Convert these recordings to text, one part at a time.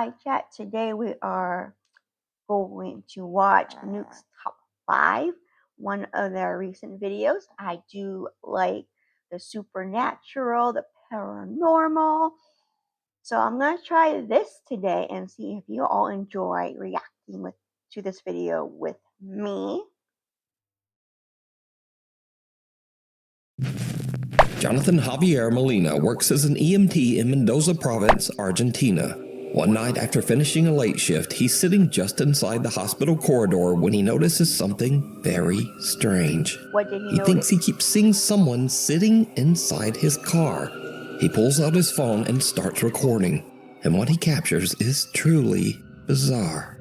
Hi chat, today we are going to watch Nuke's Top 5, one of their recent videos. I do like the supernatural, the paranormal. So I'm going to try this today and see if you all enjoy reacting to this video with me. Jonathan Javier Molina works as an EMT in Mendoza Province, Argentina. One night after finishing a late shift, he's sitting just inside the hospital corridor when he notices something very strange. What did he He thinks notice? he keeps seeing someone sitting inside his car. He pulls out his phone and starts recording, and what he captures is truly bizarre.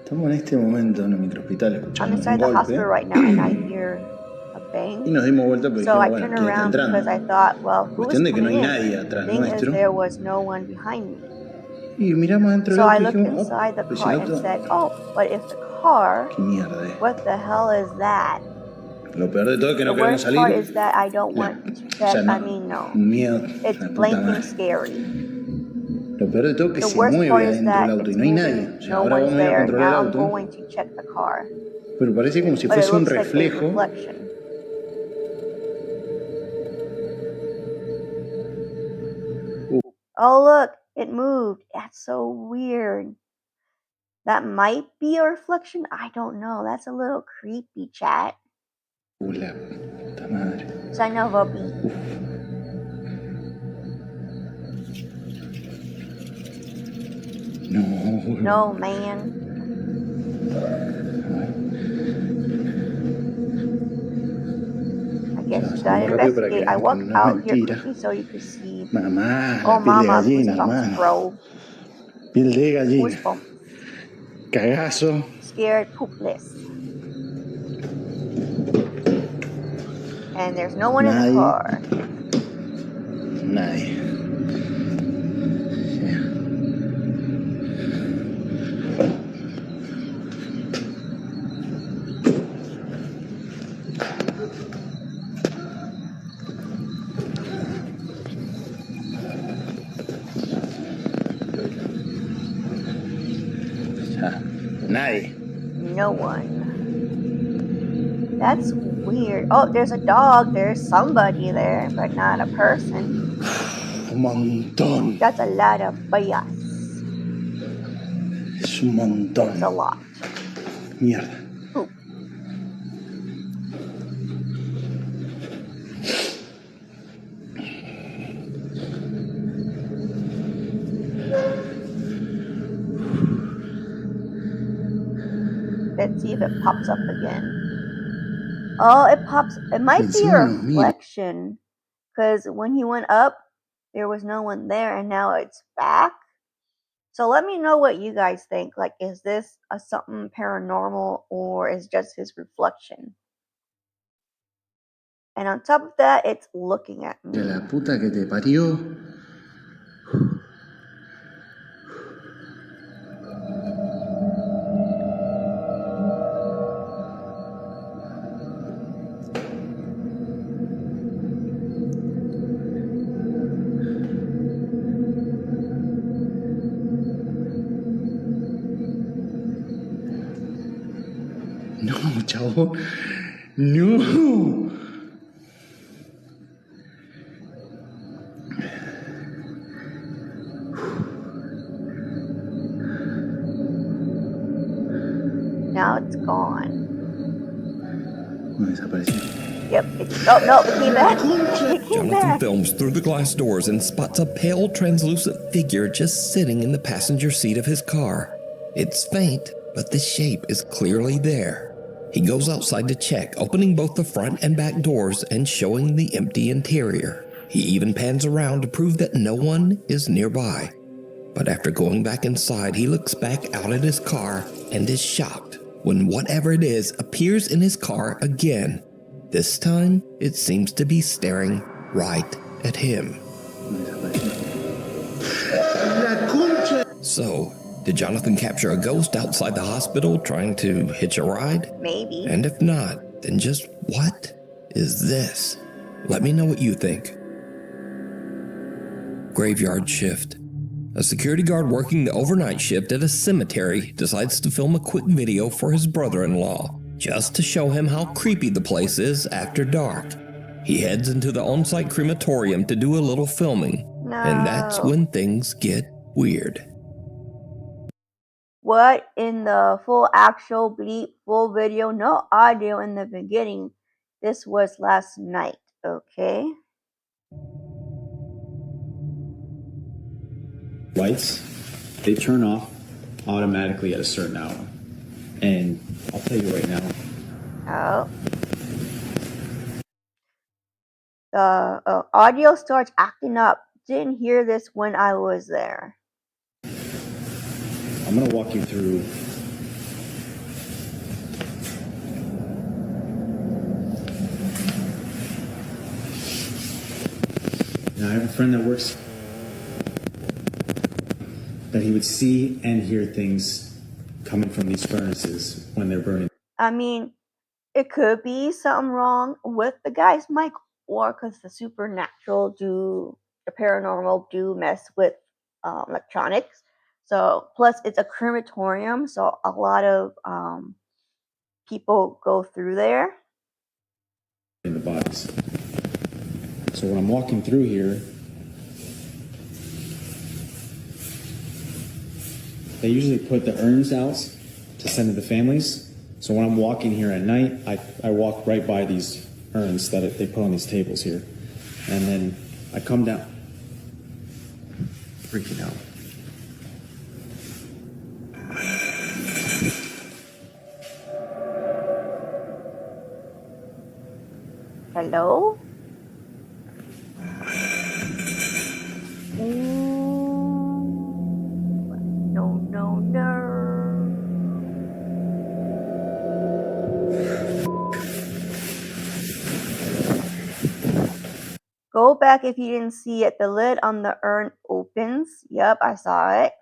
Estamos en este momento en el microhospital I'm escuchando un inside the hospital golpe right now and I hear a bang. y nos dimos vuelta porque So dijimos, I bueno, turned ¿quién está around because I entrando? thought, well, who is Cuestión de que no coming hay in? nadie atrás The thing is, nuestro. there was no one behind me. Y miramos dentro So del I auto y looked dijimos, inside the pues car el and auto, said, oh, but if the car, qué mierda es. what the hell is that? Lo peor de todo es que The no queremos worst part salir. is that I don't want to check. No. Un miedo, It's la puta blanking madre. scary. Lo peor de todo es que The se worst mueve part is adentro del that auto y it's no hay nadie. moving, O sea, no ahora one's vamos a ir a there. controlar el Now I'm auto, going to check the car. pero parece como si But it fuese un looks like a reflejo. reflection. Oh, look, it moved. That's so weird. That might be a reflection. I don't know. That's a little creepy, chat. La puta madre. Sign of a beat. No, man. I guess you gotta investigate. I walked out here quickly so you could see. Mamá, Oh, la piel de mama, gallina, goosebumps, hermano. bro. Piel de gallina. Goosebumps. Cagazo. Scared poopless. And there's no one in the car. Nadie. Nadie. No one. That's weird. Oh, there's a dog. There's somebody there, but not a person. Un montón. That's a lot of bias. Es un montón. It's a lot. Mierda. Poop. Let's see if it pops up again. Oh, it pops. It might be a reflection. Because when he went up, there was no one there, and now it's back. So let me know what you guys think. Like, is this something paranormal, or is just his reflection? And on top of that, it's looking at me. La puta que te parió. No, chavo. No. Now it's gone. Desapareció. Yep. Oh, no, it came back. It came Jonathan back. films through the glass doors and spots a pale, translucent figure just sitting in the passenger seat of his car. It's faint, but the shape is clearly there. He goes outside to check, opening both the front and back doors and showing the empty interior. He even pans around to prove that no one is nearby. But after going back inside, he looks back out at his car and is shocked when whatever it is appears in his car again. This time, it seems to be staring right at him. So, did Jonathan capture a ghost outside the hospital trying to hitch a ride? Maybe. And if not, then just what is this? Let me know what you think. Graveyard shift. A security guard working the overnight shift at a cemetery decides to film a quick video for his brother-in-law, just to show him how creepy the place is after dark. He heads into the on-site crematorium to do a little filming, and that's when things get weird. What in the full actual bleep, full video, no audio in the beginning. This was last night, okay? Lights, they turn off automatically at a certain hour. And I'll tell you right now. Oh. The audio starts acting up. Didn't hear this when I was there. I'm going to walk you through I have a friend that works that he would see and hear things coming from these furnaces when they're burning. I mean, it could be something wrong with the guy's mic, or because the supernatural the paranormal do mess with electronics. So, plus it's a crematorium, so a lot of people go through there. In the bodies. So when I'm walking through here, they usually put the urns out to send to the families. So when I'm walking here at night, I walk right by these urns that they put on these tables here. And then I come down, freaking out. Hello? No. Go back if you didn't see it. The lid on the urn opens. Yep, I saw it.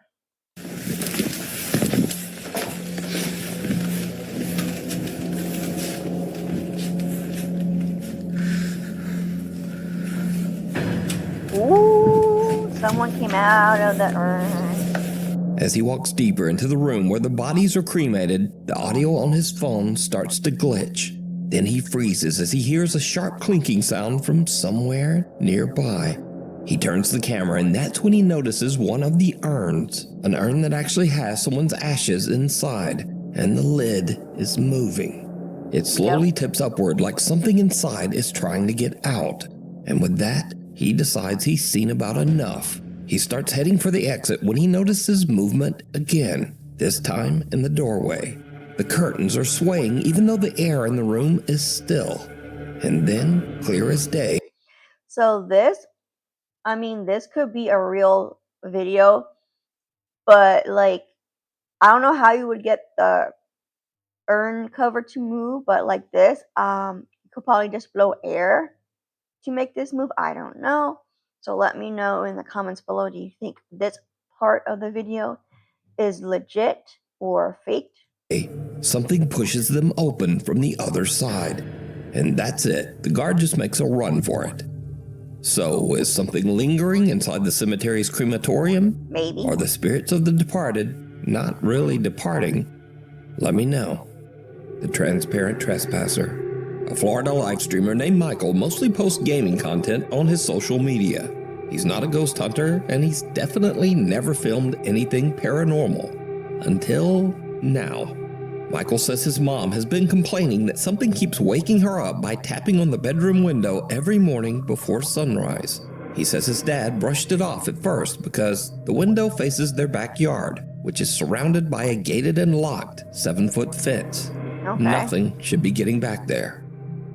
Ooh, someone came out of the urn. As he walks deeper into the room where the bodies are cremated, the audio on his phone starts to glitch. Then he freezes as he hears a sharp clinking sound from somewhere nearby. He turns the camera, and that's when he notices one of the urns, an urn that actually has someone's ashes inside, and the lid is moving. It slowly tips upward like something inside is trying to get out. And with that, he decides he's seen about enough. He starts heading for the exit when he notices movement again, this time in the doorway. The curtains are swaying even though the air in the room is still. And then, clear as day. So this could be a real video, but like, I don't know how you would get the urn cover to move, but like this, you could probably just blow air to make this move. I don't know. So let me know in the comments below. Do you think this part of the video is legit or faked? Something pushes them open from the other side. And that's it. The guard just makes a run for it. So, is something lingering inside the cemetery's crematorium? Maybe. Are the spirits of the departed not really departing? Let me know. The Transparent Trespasser, a Florida live streamer named Michael, mostly posts gaming content on his social media. He's not a ghost hunter, and he's definitely never filmed anything paranormal. Until now. Michael says his mom has been complaining that something keeps waking her up by tapping on the bedroom window every morning before sunrise. He says his dad brushed it off at first because the window faces their backyard, which is surrounded by a gated and locked 7-foot fence. Okay. Nothing should be getting back there.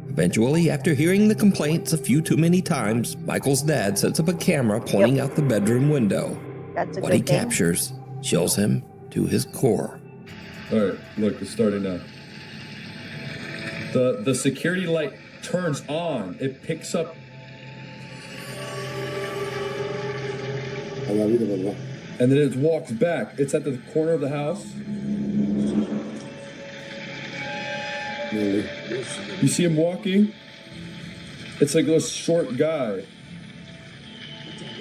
Eventually, after hearing the complaints a few too many times, Michael's dad sets up a camera pointing out the bedroom window. That's a what good he thing. captures chills him to his core. All right, look, it's starting now. The security light turns on. It picks up. And then it walks back. It's at the corner of the house. You see him walking? It's like a short guy.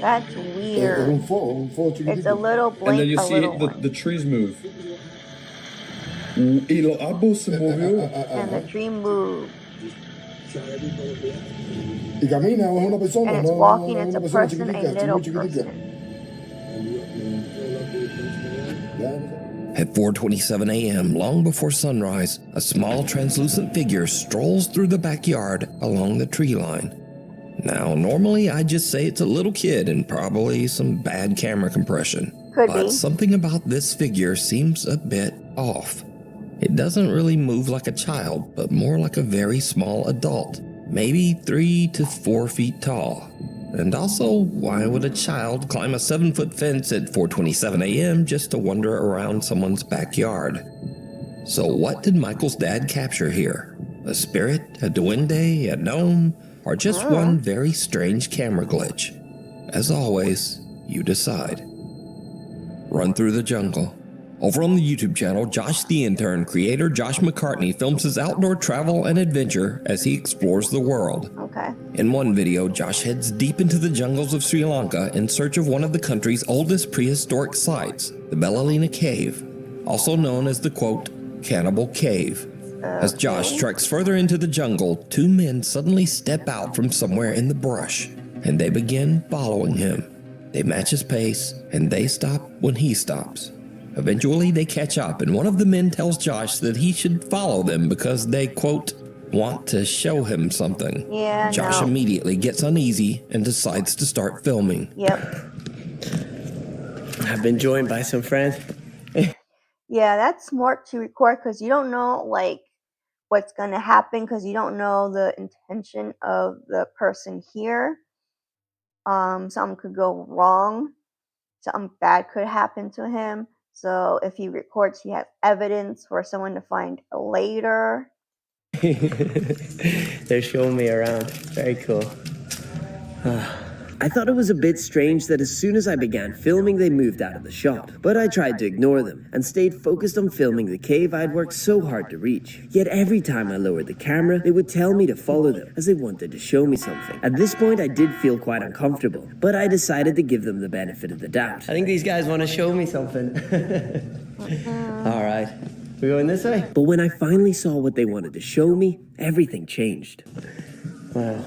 That's weird. It's a little And then blink, you a see little one. the trees move. Y los árboles se movió. And the tree moved. Y camina, es una persona, And it's no, walking, no, it's a una persona person, a chiquitica, little muy chiquitica. person. At 4:27 a.m., long before sunrise, a small translucent figure strolls through the backyard along the tree line. Now, normally I'd just say it's a little kid and probably some bad camera compression. Could But be. something about this figure seems a bit off. It doesn't really move like a child, but more like a very small adult, maybe 3 to 4 feet tall. And also, why would a child climb a 7-foot fence at 4:27 a.m. just to wander around someone's backyard? So what did Michael's dad capture here? A spirit, a duende, a gnome, or just one very strange camera glitch? As always, you decide. Run through the jungle. Over on the YouTube channel, Josh the Intern creator Josh McCartney films his outdoor travel and adventure as he explores the world. Okay. In one video, Josh heads deep into the jungles of Sri Lanka in search of one of the country's oldest prehistoric sites, the Belalina Cave, also known as the, quote, Cannibal Cave. As Josh treks further into the jungle, two men suddenly step out from somewhere in the brush, and they begin following him. They match his pace, and they stop when he stops. Eventually, they catch up, and one of the men tells Josh that he should follow them because they, quote, want to show him something. Yeah, Josh no. immediately gets uneasy and decides to start filming. Yep. I've been joined by some friends. Yeah, that's smart to record because you don't know, like, what's going to happen because you don't know the intention of the person here. Something could go wrong. Something bad could happen to him. So if he records, he has evidence for someone to find later. They're showing me around. Very cool. I thought it was a bit strange that as soon as I began filming, they moved out of the shot. But I tried to ignore them and stayed focused on filming the cave I'd worked so hard to reach. Yet every time I lowered the camera, they would tell me to follow them as they wanted to show me something. At this point, I did feel quite uncomfortable, but I decided to give them the benefit of the doubt. I think these guys want to show me something. All right. We going this way? But when I finally saw what they wanted to show me, everything changed. Wow.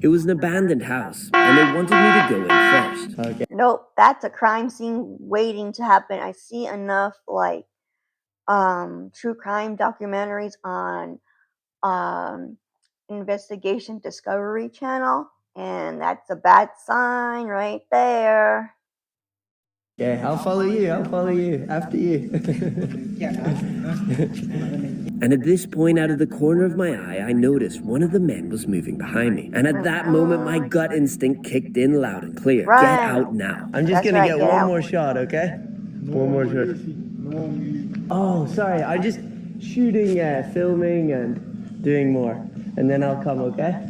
It was an abandoned house, and they wanted me to go in first. Okay. Nope, that's a crime scene waiting to happen. I see enough like true crime documentaries on Investigation Discovery Channel, and that's a bad sign right there. Okay, I'll follow you. I'll follow you. After you. And at this point, out of the corner of my eye, I noticed one of the men was moving behind me. And at that moment, my gut instinct kicked in loud and clear. Run. Get out now. I'm just That's gonna right, get get one out. more shot, okay? One more shot. Oh, sorry. I'm just shooting, filming, and doing more. And then I'll come, okay?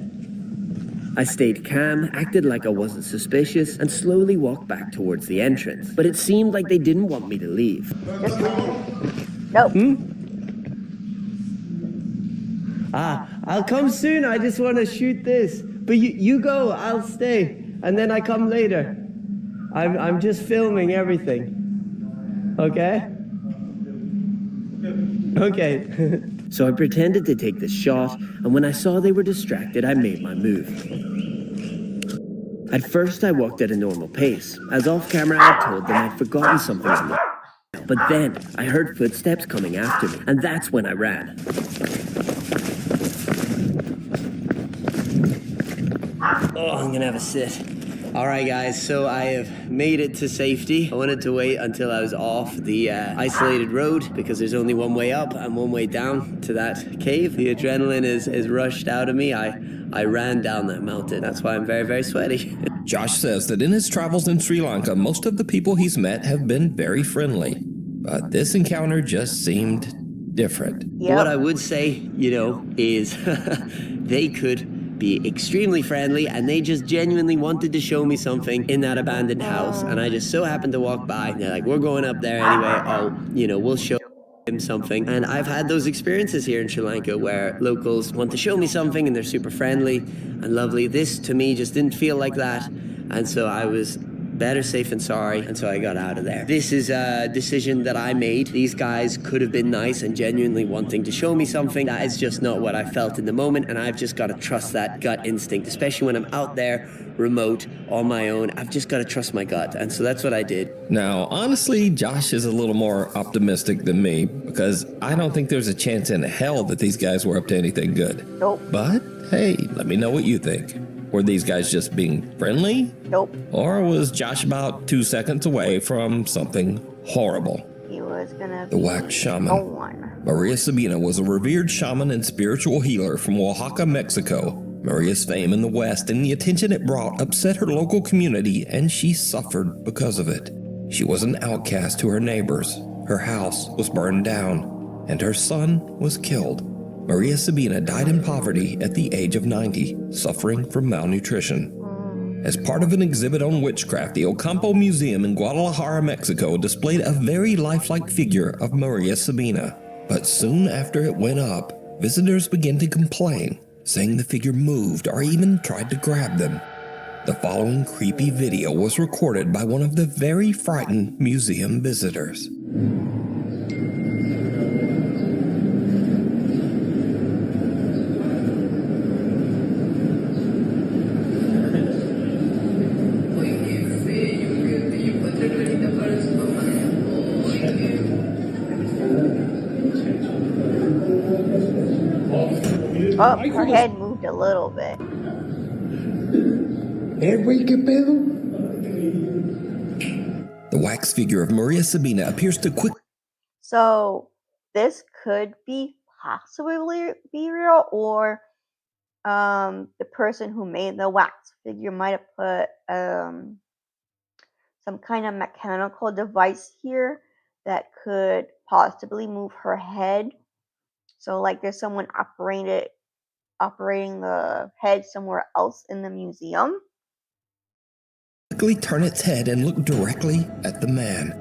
I stayed calm, acted like I wasn't suspicious, and slowly walked back towards the entrance. But it seemed like they didn't want me to leave. Just leave. Nope. I'll come soon. I just want to shoot this. But you go, I'll stay. And then I come later. I'm just filming everything. Okay? Okay. So I pretended to take the shot, and when I saw they were distracted, I made my move. At first, I walked at a normal pace, as off camera I told them I'd forgotten something on the. But then I heard footsteps coming after me, and that's when I ran. Oh, I'm gonna have a sit. All right, guys, so I have made it to safety. I wanted to wait until I was off the isolated road because there's only one way up and one way down to that cave. The adrenaline is rushed out of me. I ran down that mountain. That's why I'm very, very sweaty. Josh says that in his travels in Sri Lanka, most of the people he's met have been very friendly. But this encounter just seemed different. Yep. What I would say, is they could be extremely friendly, and they just genuinely wanted to show me something in that abandoned house, and I just so happened to walk by, and they're like, we're going up there anyway, we'll show him something. And I've had those experiences here in Sri Lanka where locals want to show me something and they're super friendly and lovely. This to me just didn't feel like that, And so I was better safe than sorry, and so I got out of there. This is a decision that I made. These guys could have been nice and genuinely wanting to show me something. That is just not what I felt in the moment, and I've just got to trust that gut instinct, especially when I'm out there, remote, on my own. I've just got to trust my gut, and so that's what I did. Now, honestly, Josh is a little more optimistic than me because I don't think there's a chance in hell that these guys were up to anything good. Nope. But hey, let me know what you think. Were these guys just being friendly? Nope. Or was Josh about 2 seconds away from something horrible? He was gonna The wax shaman. no one. Maria Sabina was a revered shaman and spiritual healer from Oaxaca, Mexico. Maria's fame in the West and the attention it brought upset her local community, and she suffered because of it. She was an outcast to her neighbors. Her house was burned down, and her son was killed. Maria Sabina died in poverty at the age of 90, suffering from malnutrition. As part of an exhibit on witchcraft, the Ocampo Museum in Guadalajara, Mexico displayed a very lifelike figure of Maria Sabina. But soon after it went up, visitors began to complain, saying the figure moved or even tried to grab them. The following creepy video was recorded by one of the very frightened museum visitors. Oh, her head moved a little bit. Güey, ¿qué pedo? The wax figure of Maria Sabina appears to quickly. So this could be possibly be real, or the person who made the wax figure might have put some kind of mechanical device here that could possibly move her head. So like there's someone operating the head somewhere else in the museum. quickly turn its head and look directly at the man.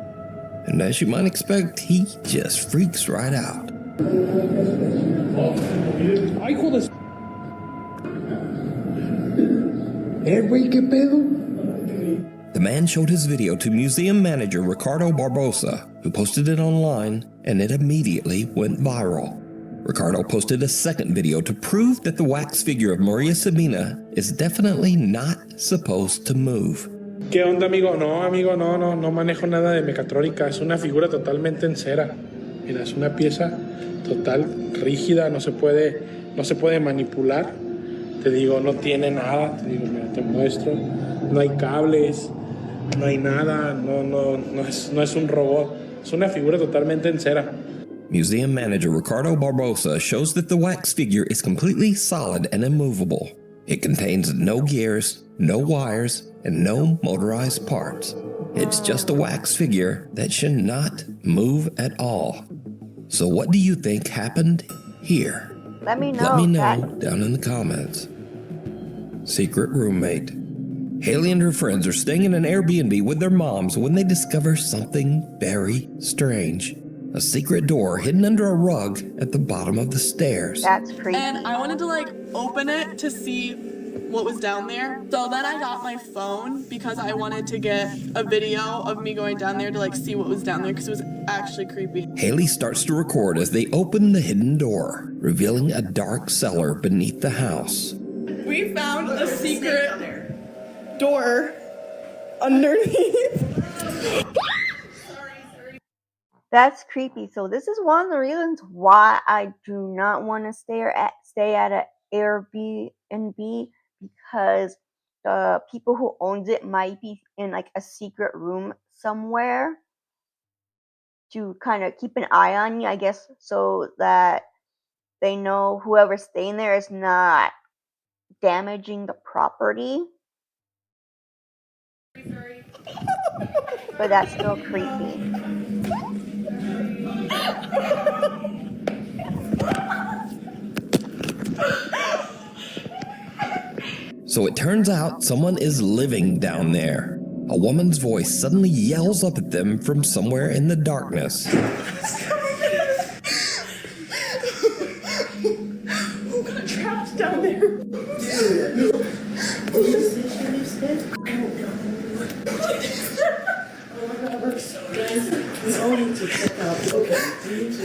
And as you might expect, he just freaks right out. Güey, ¿qué pedo? The man showed his video to museum manager Ricardo Barbosa, who posted it online, and it immediately went viral. Ricardo posted a second video to prove that the wax figure of Maria Sabina is definitely not supposed to move. ¿Qué onda, amigo? No manejo nada de mecatrónica. Es una figura totalmente en cera. Mira, es una pieza total rígida, no se puede manipular. Te digo, no tiene nada. Te digo, mira, te muestro. No hay cables, no hay nada, no es un robot. Es una figura totalmente en cera. Museum manager Ricardo Barbosa shows that the wax figure is completely solid and immovable. It contains no gears, no wires, and no motorized parts. It's just a wax figure that should not move at all. So what do you think happened here? Let me know. Let me know down in the comments. Secret roommate. Haley and her friends are staying in an Airbnb with their moms when they discover something very strange. A secret door hidden under a rug at the bottom of the stairs. That's creepy. And I wanted to open it to see what was down there. So then I got my phone because I wanted to get a video of me going down there to see what was down there because it was actually creepy. Haley starts to record as they open the hidden door, revealing a dark cellar beneath the house. We found a secret door underneath. That's creepy. So this is one of the reasons why I do not want to stay at an Airbnb, because the people who owns it might be in a secret room somewhere to kind of keep an eye on you, I guess, so that they know whoever's staying there is not damaging the property. But that's still creepy. So it turns out someone is living down there. A woman's voice suddenly yells up at them from somewhere in the darkness. Who got trapped down there? We all need to check out. Okay, we need to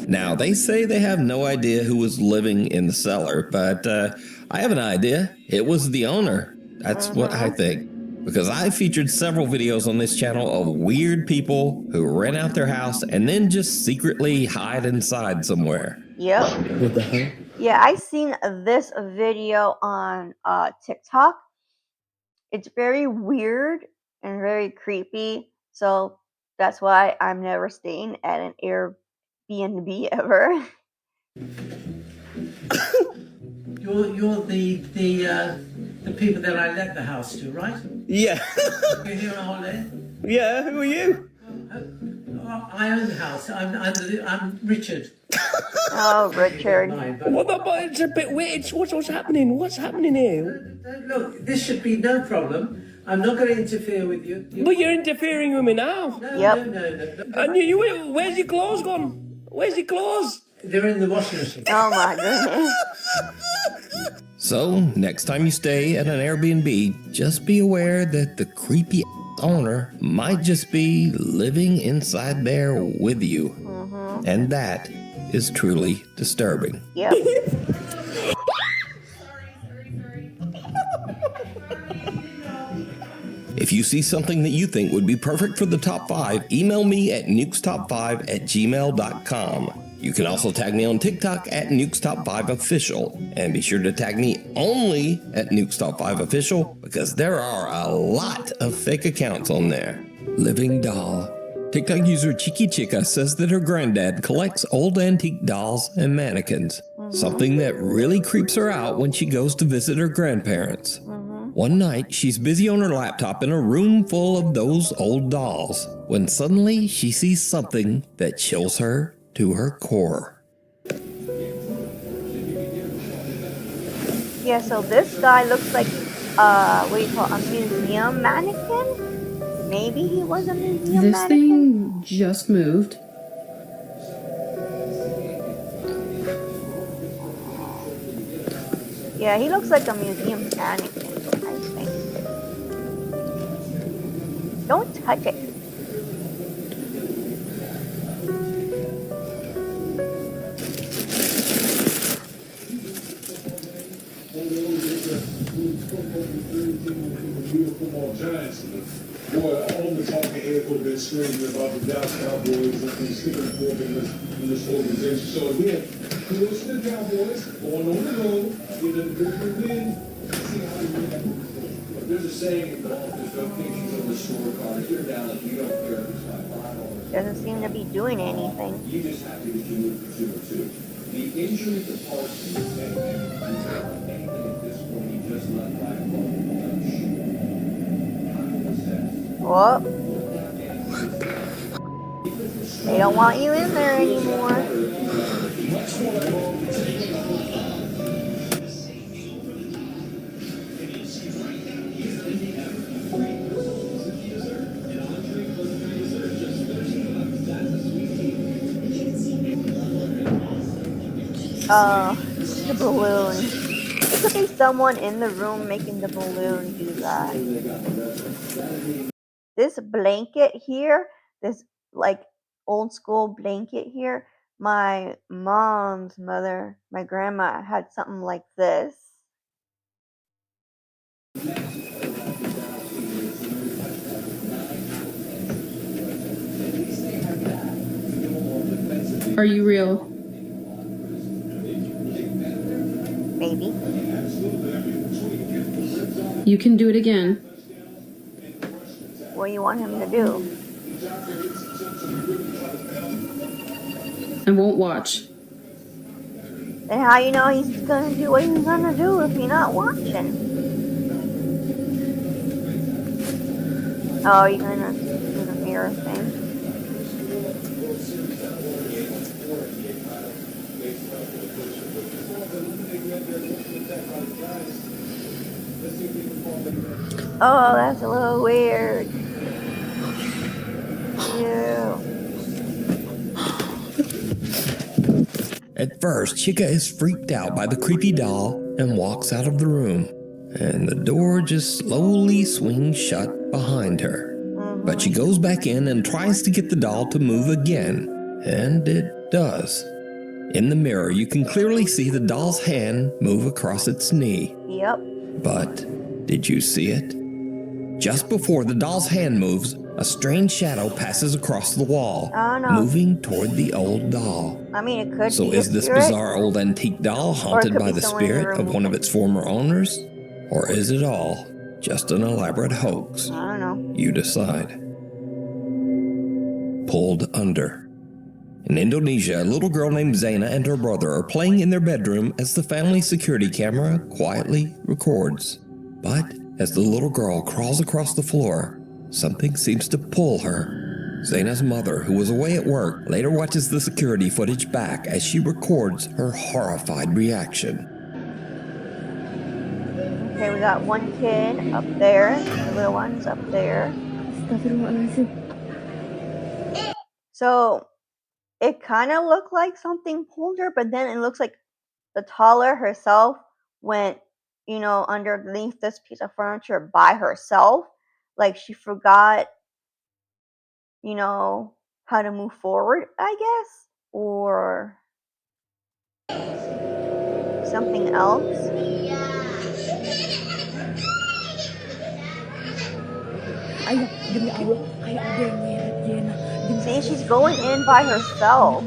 Now, they say they have no idea who was living in the cellar, but I have an idea. It was the owner. That's what I think. Because I featured several videos on this channel of weird people who rent out their house and then just secretly hide inside somewhere. Yep. What the hell? Yeah, I seen this video on TikTok. It's very weird and very creepy. So that's why I'm never staying at an Airbnb ever. You're the people that I let the house to, right? Yeah. You're here all day. Yeah, who are you? I own the house. I'm Richard. Oh, Richard. What about it's a bit weird. What's happening? What's happening here? Look, this should be no problem. I'm not going to interfere with you. But you're interfering with me now. No, Yep. no. And where's your clothes gone? Where's your clothes? They're in the washing machine. Oh my goodness. So, next time you stay at an Airbnb, just be aware that the creepy owner might just be living inside there with you. And that is truly disturbing. Yep. If you see something that you think would be perfect for the top 5, email me at nukestop5@gmail.com. You can also tag me on TikTok at nukestop5official, and be sure to tag me only at nukestop5official because there are a lot of fake accounts on there. Living doll. TikTok user Chiqui Chica says that her granddad collects old antique dolls and mannequins, something that really creeps her out when she goes to visit her grandparents. One night, she's busy on her laptop in a room full of those old dolls, when suddenly she sees something that chills her to her core. Yeah, so this guy looks like what do you call a museum mannequin? Maybe he was a museum This mannequin. thing just moved. Yeah, he looks like a museum mannequin, I think. Don't touch it. Boy, all the talking heads would have been screaming about the Dallas Cowboys and the sticking fork in this organization. So again, kudos to the Cowboys going on the road, getting a good win. See how they win. But there's a saying in golf: there's no pictures on the scorecard. If you're Dallas, you don't care if it's like $5. Doesn't seem to be doing anything. You just have to get you for 2-2. The injury to Parsons and anything at this point, he just let life go. Whoop. They don't want you in there anymore. The balloon. It could be someone in the room making the balloon do that. This blanket here, this like old school blanket here, my mom's mother, my grandma had something like this. Are you real? Maybe. You can do it again. What do you want him to do? I won't watch. Then how you know he's gonna do what he's gonna do if you're not watching? Oh, you're gonna do the mirror thing. Oh, that's a little weird. Ew. At first, Chica is freaked out by the creepy doll and walks out of the room. and the door just slowly swings shut behind her. But she goes back in and tries to get the doll to move again, and it does. In the mirror, you can clearly see the doll's hand move across its knee. Yep. But did you see it? Just before the doll's hand moves, a strange shadow passes across the wall, moving toward the old doll. I mean, it could So be is a this spirit, bizarre old antique doll haunted by the spirit of one of its former owners? Or is it all just an elaborate hoax? I don't know. You decide. Pulled under. In Indonesia, a little girl named Zaina and her brother are playing in their bedroom as the family security camera quietly records. But as the little girl crawls across the floor, something seems to pull her. Zaina's mother, who was away at work, later watches the security footage back as she records her horrified reaction. Okay, we got one kid up there, the little one's up there. So it kind of looked like something pulled her, but then it looks like the toddler herself went, underneath this piece of furniture by herself. Like she forgot, how to move forward, I guess, or something else. See, she's going in by herself.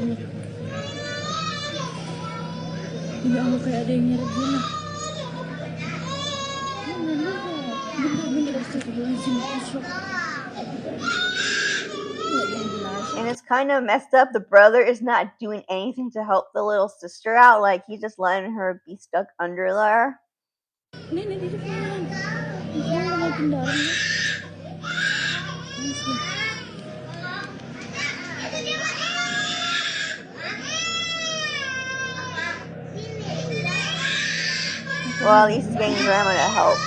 And it's kind of messed up. The brother is not doing anything to help the little sister out. Like, he's just letting her be stuck under there. Well, at least he's getting grandma to help.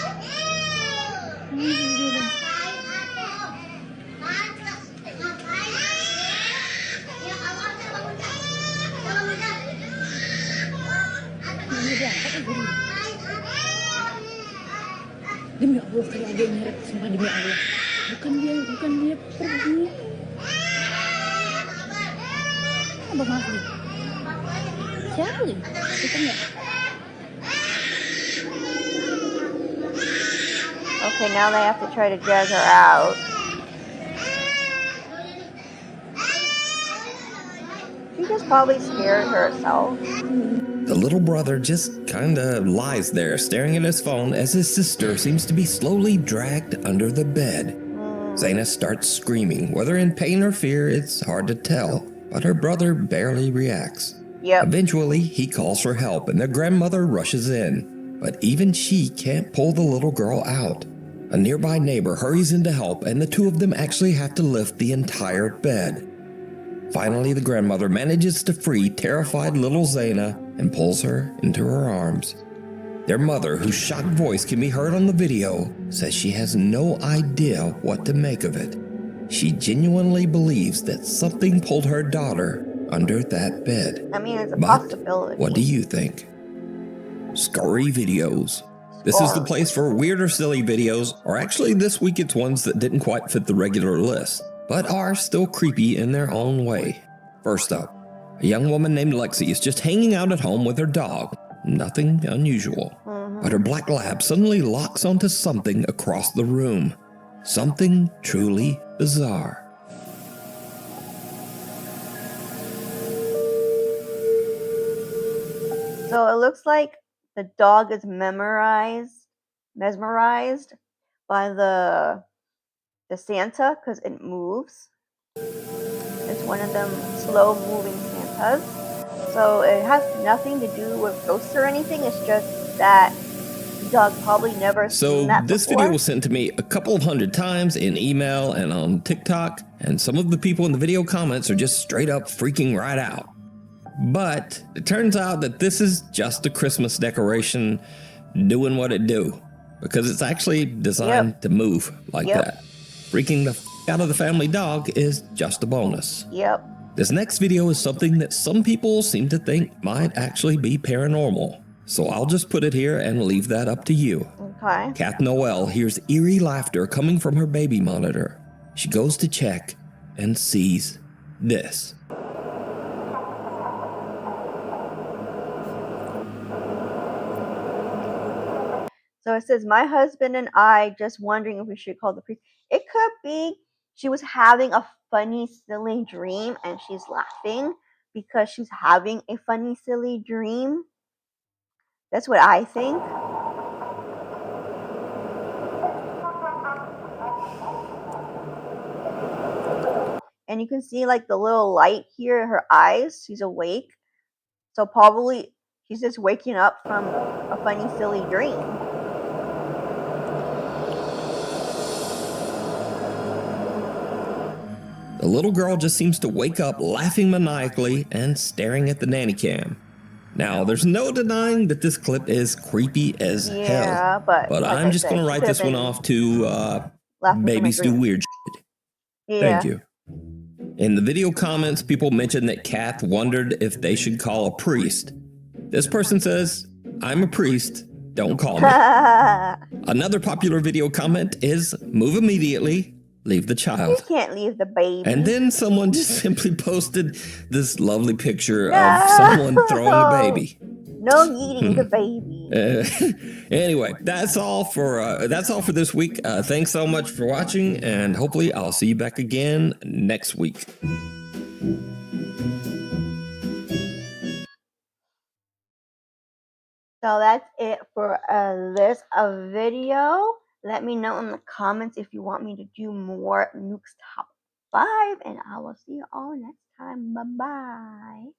Demi Allah, kalau ada yang nyeret, sumpah demi Allah. Bukan dia pergi. Apa maksudnya? Siapa lagi? Kita enggak. Okay, now they have to try to drag her out. She just probably scared herself. The little brother just kinda lies there staring at his phone as his sister seems to be slowly dragged under the bed. Zaina starts screaming. Whether in pain or fear, it's hard to tell, but her brother barely reacts. Yep. Eventually, he calls for help and their grandmother rushes in, but even she can't pull the little girl out. A nearby neighbor hurries in to help, and the two of them actually have to lift the entire bed. Finally, the grandmother manages to free terrified little Zaina and pulls her into her arms. Their mother, whose shocked voice can be heard on the video, says she has no idea what to make of it. She genuinely believes that something pulled her daughter under that bed. I mean, it's a But possibility. what do you think? Scary videos. This is the place for weird or silly videos, or actually this week it's ones that didn't quite fit the regular list, but are still creepy in their own way. First up, a young woman named Lexi is just hanging out at home with her dog. Nothing unusual. But her black lab suddenly locks onto something across the room. Something truly bizarre. So it looks like the dog is mesmerized by the Santa because it moves. It's one of them slow moving Santas. So it has nothing to do with ghosts or anything. It's just that the dog probably never seen that This before. video was sent to me a couple of hundred times in email and on TikTok, and some of the people in the video comments are just straight up freaking right out. But it turns out that this is just a Christmas decoration doing what it do, because it's actually designed to move like that. Freaking the f out of the family dog is just a bonus. Yep. This next video is something that some people seem to think might actually be paranormal. So I'll just put it here and leave that up to you. Okay. Kath Noel hears eerie laughter coming from her baby monitor. She goes to check and sees this. So it says, my husband and I just wondering if we should call the priest. It could be she was having a funny, silly dream and she's laughing because she's having a funny, silly dream. That's what I think. And you can see like the little light here in her eyes. She's awake. So probably she's just waking up from a funny, silly dream. The little girl just seems to wake up laughing maniacally and staring at the nanny cam. Now, there's no denying that this clip is creepy as hell. But like I'm I just said, going to she write could have this one been off to laughing from a babies do dream. weird shit. Yeah. Thank you. In the video comments, people mentioned that Kath wondered if they should call a priest. This person says, I'm a priest, don't call me. Another popular video comment is, move immediately, leave the You child. can't leave the baby. And then someone just simply posted this lovely picture No. of someone throwing a baby. No eating the baby. Anyway, that's all for this week. Thanks so much for watching, and hopefully I'll see you back again next week. So that's it for this video. Let me know in the comments if you want me to do more Nuke's Top 5, and I will see you all next time. Bye-bye.